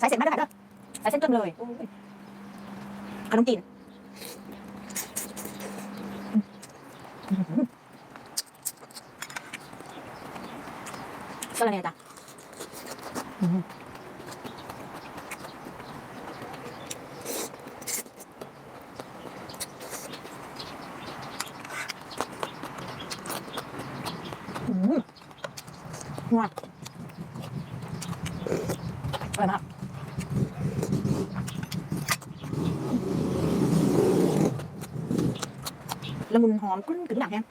ใส่เส้นไม่ได้ค่ะใส่เส้นเครื่องเลยขนมจีนก็เลยเนี่ยจ้ะว้าวอร่อยมากละมุนหอมกึ้นกึ้นหนักเนี่ย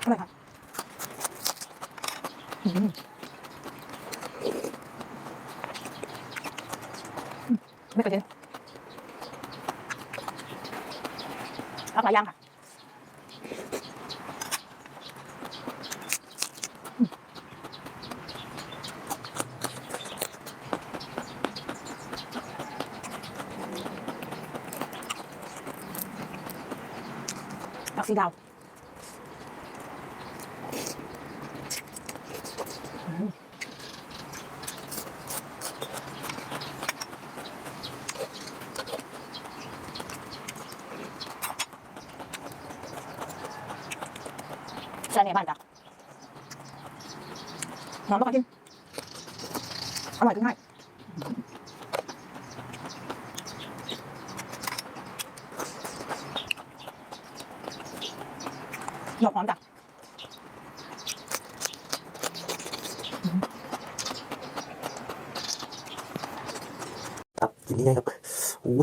อร่อยค่ะไม่เคยกินหลายอย่างค่ะผักซีดาวใช่ในบ้านจ้ะหอมมากจริงอร่อยง่ายดอกหอมจ้ะครับทีนี้ไงครับอู้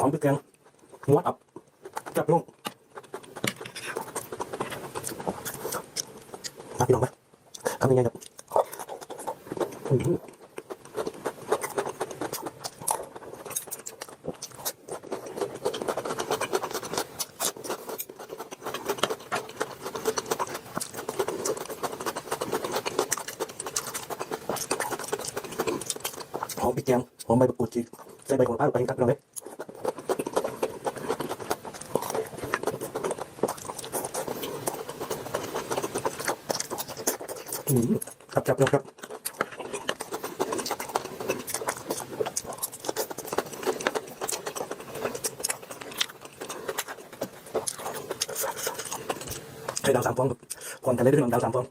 หอมพริกแกงหัวอับจับลงพี่น้องไหมทำยังไงครับหอมพริกแกงหอมใบมะกรูดจีใส่ใบโหระพาลงไปครับพี่น้องไหมครับจับครับใช้ดาว3 ฟองครับความกันเลยด้วยดาว3 ฟอง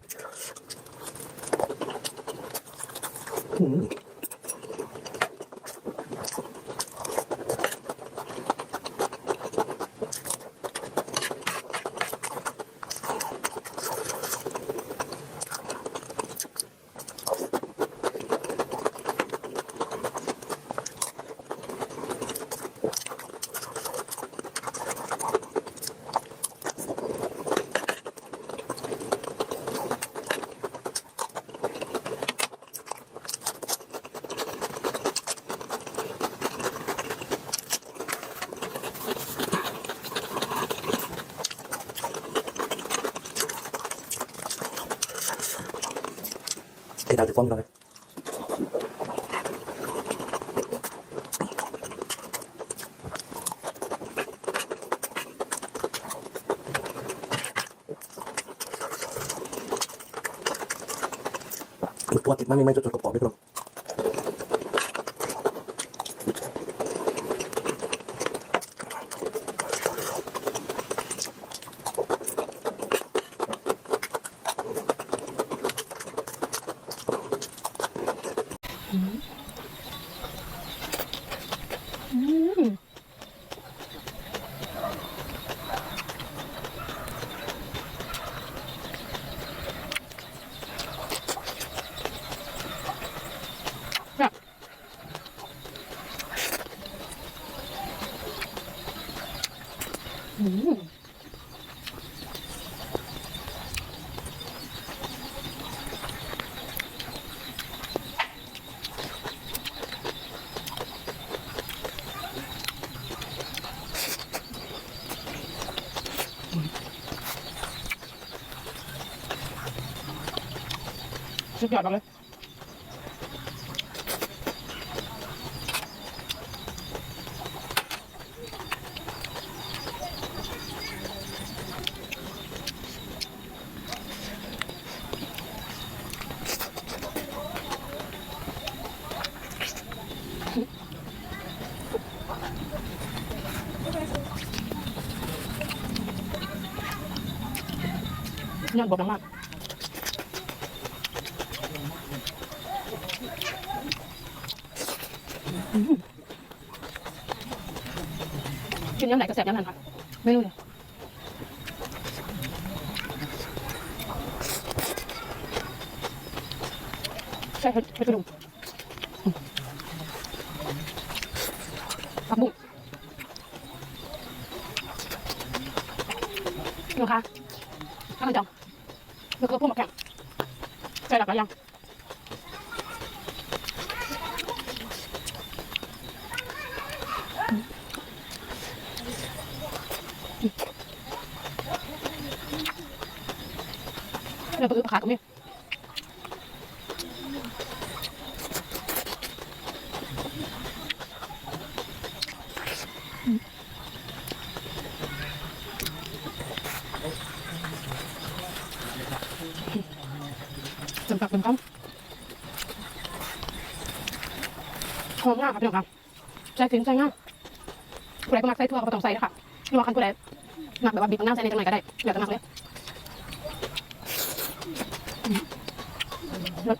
ใช้ดาว10 ฟองเลยตัวติดมันไม่จุดกระป๋องด้วยครับ สุดยอดเลยยอดบอกมากกินยำไหนก็แซ่บยำนั้นค่ะไม่รู้เลยใช่เห็ดกระดูกผักบุ้งนะคะข้าวจังแล้วก็พวกหมักแกงใส่หลากหลายอย่างเนื้อปลาอึปลาขาตรงนี้จำกัดเป็นคำหอมมากค่ะพี่น้องค่ะใส่ถึงใส่ง่ายผู้ใดก็มักใส่ทั่วก็ต้องใส่นะคะไม่ว่าคันผู้ใดมักแบบว่าบีบตรงน้ำใส่ในจังไหนก็ได้เดี๋ยวจะมักเลยรส